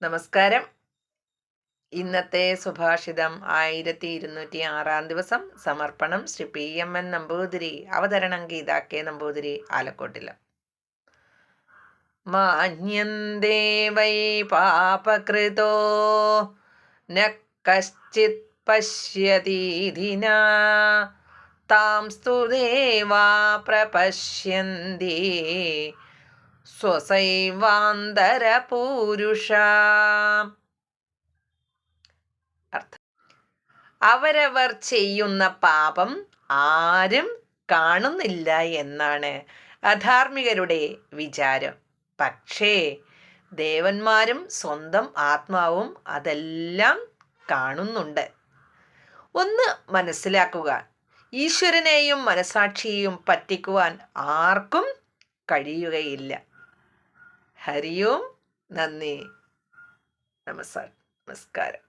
നമസ്കാരം. ഇന്നത്തെ സുഭാഷിതം 1206 ദിവസം. സമർപ്പണം ശ്രീ PMN നമ്പൂതിരി. അവതരണം ഗീത K നമ്പൂതിരി, ആലക്കോട്ടില. മാന്യന്തേ വൈ പാപകൃതോ ന കശ്ചിത് പശ്യതീധിനാ താംസ്തു ദേവാ പ്രപശ്യന്തി സ്വസൈവാന്തരപൂരുഷാ. അർത്ഥം: അവരവർ ചെയ്യുന്ന പാപം ആരും കാണുന്നില്ല എന്നാണ് അധാർമികരുടെ വിചാരം. പക്ഷേ ദേവന്മാരും സ്വന്തം ആത്മാവും അതെല്ലാം കാണുന്നുണ്ട്. ഒന്ന് മനസ്സിലാക്കുക, ഈശ്വരനെയും മനസാക്ഷിയെയും പറ്റിക്കുവാൻ ആർക്കും കഴിയുകയില്ല. ഹരി ഓം. നന്ദി. നമസ്കാരം.